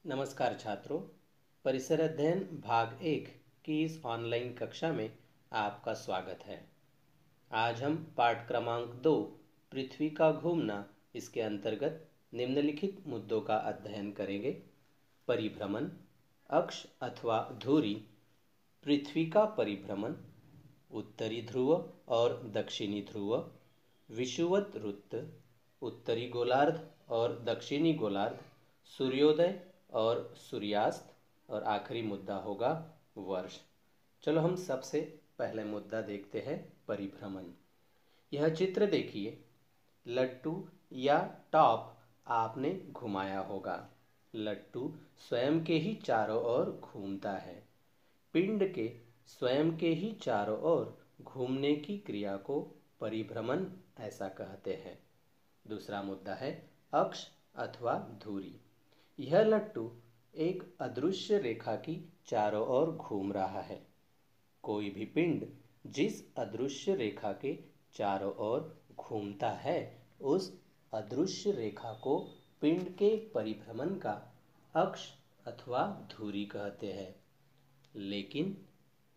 नमस्कार छात्रों। परिसर अध्ययन भाग 1 की इस ऑनलाइन कक्षा में आपका स्वागत है। आज हम पाठ क्रमांक 2 पृथ्वी का घूमना इसके अंतर्गत निम्नलिखित मुद्दों का अध्ययन करेंगे। परिभ्रमण, अक्ष अथवा धुरी, पृथ्वी का परिभ्रमण, उत्तरी ध्रुव और दक्षिणी ध्रुव, विषुवत वृत्त, उत्तरी गोलार्ध और दक्षिणी गोलार्ध, सूर्योदय और सूर्यास्त, और आखिरी मुद्दा होगा वर्ष। चलो हम सबसे पहले मुद्दा देखते हैं, परिभ्रमण। यह चित्र देखिए, लट्टू या टॉप आपने घुमाया होगा। लट्टू स्वयं के ही चारों ओर घूमता है। पिंड के स्वयं के ही चारों ओर घूमने की क्रिया को परिभ्रमण ऐसा कहते हैं। दूसरा मुद्दा है अक्ष अथवा धुरी। यह लट्टू एक अदृश्य रेखा की चारों ओर घूम रहा है। कोई भी पिंड जिस अदृश्य रेखा के चारों ओर घूमता है, उस अदृश्य रेखा को पिंड के परिभ्रमण का अक्ष अथवा धुरी कहते हैं। लेकिन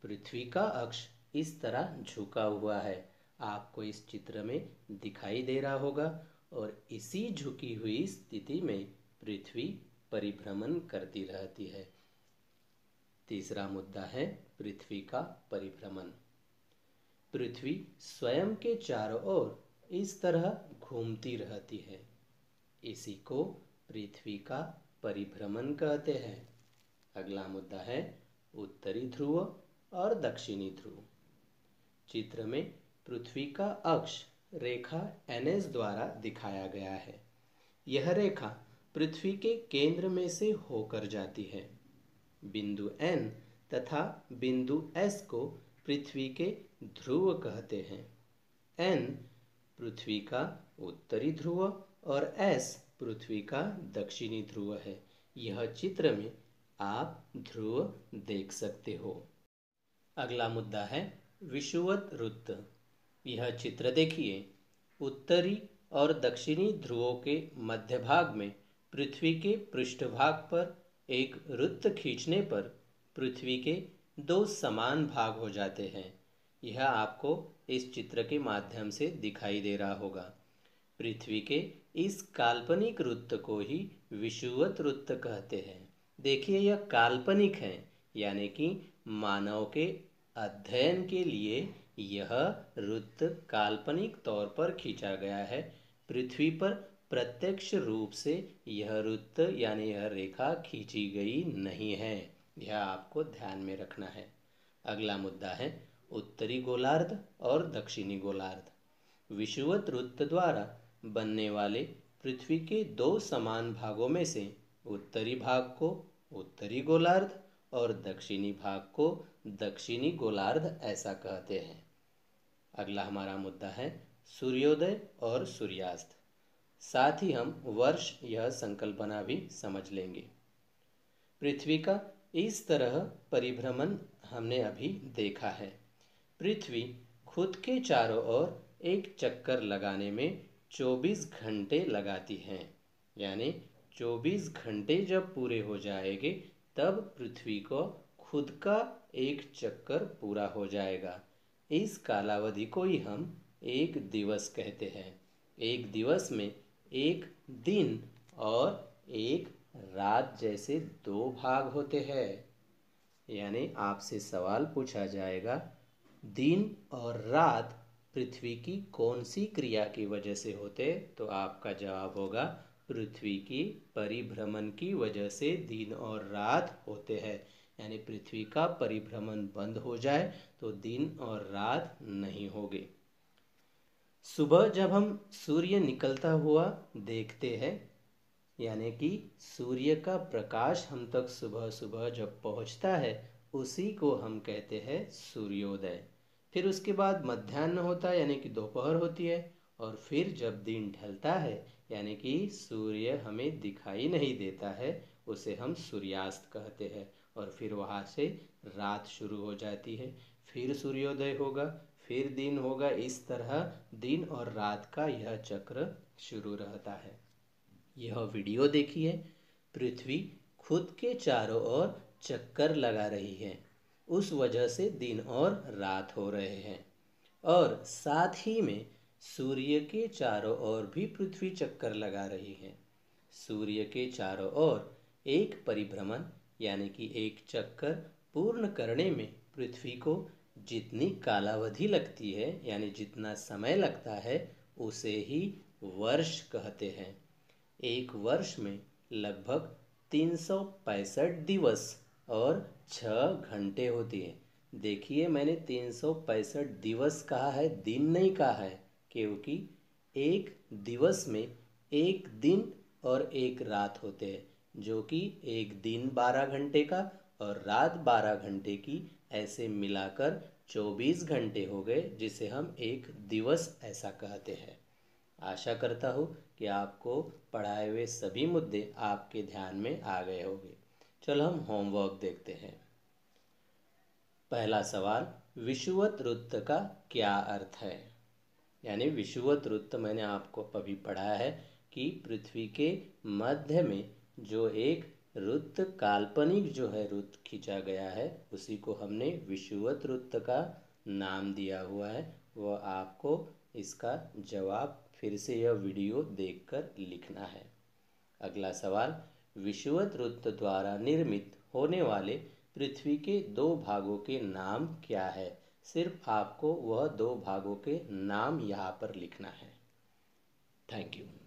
पृथ्वी का अक्ष इस तरह झुका हुआ है, आपको इस चित्र में दिखाई दे रहा होगा, और इसी झुकी हुई स्थिति में पृथ्वी परिभ्रमण करती रहती है। तीसरा मुद्दा है पृथ्वी का परिभ्रमण। पृथ्वी स्वयं के चारों ओर इस तरह घूमती रहती है। इसी को पृथ्वी का परिभ्रमण कहते हैं। अगला मुद्दा है उत्तरी ध्रुव और दक्षिणी ध्रुव। चित्र में पृथ्वी का अक्ष रेखा NS द्वारा दिखाया गया है। यह रेखा पृथ्वी के केंद्र में से होकर जाती है। बिंदु N तथा बिंदु S को पृथ्वी के ध्रुव कहते हैं। N पृथ्वी का उत्तरी ध्रुव और S पृथ्वी का दक्षिणी ध्रुव है। यह चित्र में आप ध्रुव देख सकते हो। अगला मुद्दा है विषुवत वृत्त। यह चित्र देखिए, उत्तरी और दक्षिणी ध्रुवों के मध्य भाग में पृथ्वी के पृष्ठभाग पर एक वृत्त खींचने पर पृथ्वी के दो समान भाग हो जाते हैं। यह आपको इस चित्र के माध्यम से दिखाई दे रहा होगा। पृथ्वी के इस काल्पनिक वृत्त को ही विषुवत वृत्त कहते हैं। देखिए, यह काल्पनिक है, यानी कि मानव के अध्ययन के लिए यह वृत्त काल्पनिक तौर पर खींचा गया है। पृथ्वी पर प्रत्यक्ष रूप से यह वृत्त यानी यह रेखा खींची गई नहीं है। यह आपको ध्यान में रखना है। अगला मुद्दा है उत्तरी गोलार्ध और दक्षिणी गोलार्ध। विषुवत वृत्त द्वारा बनने वाले पृथ्वी के दो समान भागों में से उत्तरी भाग को उत्तरी गोलार्ध और दक्षिणी भाग को दक्षिणी गोलार्ध ऐसा कहते हैं। अगला हमारा मुद्दा है सूर्योदय और सूर्यास्त। साथ ही हम वर्ष यह संकल्पना भी समझ लेंगे। पृथ्वी का इस तरह परिभ्रमण हमने अभी देखा है। पृथ्वी खुद के चारों ओर एक चक्कर लगाने में 24 घंटे लगाती है। यानी 24 घंटे जब पूरे हो जाएंगे तब पृथ्वी को खुद का एक चक्कर पूरा हो जाएगा। इस कालावधि को ही हम एक दिवस कहते हैं। एक दिवस में एक दिन और एक रात जैसे दो भाग होते हैं। यानी आपसे सवाल पूछा जाएगा, दिन और रात पृथ्वी की कौन सी क्रिया की वजह से होते, तो आपका जवाब होगा पृथ्वी की परिभ्रमण की वजह से दिन और रात होते हैं। यानी पृथ्वी का परिभ्रमण बंद हो जाए तो दिन और रात नहीं होंगे। सुबह जब हम सूर्य निकलता हुआ देखते हैं, यानी कि सूर्य का प्रकाश हम तक सुबह सुबह जब पहुंचता है, उसी को हम कहते हैं सूर्योदय। फिर उसके बाद मध्याह्न होता है, यानी कि दोपहर होती है, और फिर जब दिन ढलता है, यानी कि सूर्य हमें दिखाई नहीं देता है, उसे हम सूर्यास्त कहते हैं। और फिर वहाँ से रात शुरू हो जाती है, फिर सूर्योदय होगा, फिर दिन होगा। इस तरह दिन और रात का यह चक्र शुरू रहता है। यह वीडियो देखिए, पृथ्वी खुद के चारों ओर चक्कर लगा रही है। उस वजह से दिन और रात हो रहे हैं। और साथ ही में सूर्य के चारों ओर भी पृथ्वी चक्कर लगा रही है। सूर्य के चारों ओर एक परिभ्रमण यानी कि एक चक्कर पूर्ण करने में पृथ्वी को जितनी कालावधि लगती है यानी जितना समय लगता है उसे ही वर्ष कहते हैं। एक वर्ष में लगभग 365 दिवस और 6 घंटे होती है। देखिए, मैंने 365 दिवस कहा है, दिन नहीं कहा है, क्योंकि एक दिवस में एक दिन और एक रात होते हैं, जो कि एक दिन 12 घंटे का और रात 12 घंटे की, ऐसे मिलाकर 24 घंटे हो गए, जिसे हम एक दिवस ऐसा कहते हैं। आशा करता हूँ कि आपको पढ़ाए हुए सभी मुद्दे आपके ध्यान में आ गए होंगे। चलो हम होमवर्क देखते हैं। पहला सवाल, विषुवत वृत्त का क्या अर्थ है? यानी विषुवत वृत्त मैंने आपको अभी पढ़ाया है कि पृथ्वी के मध्य में जो एक वृत्त, काल्पनिक जो है वृत्त खींचा गया है, उसी को हमने विषुवत वृत्त का नाम दिया हुआ है। वह आपको इसका जवाब फिर से यह वीडियो देखकर लिखना है। अगला सवाल, विषुवत वृत्त द्वारा निर्मित होने वाले पृथ्वी के 2 भागों के नाम क्या है? सिर्फ आपको वह 2 भागों के नाम यहाँ पर लिखना है। Thank you.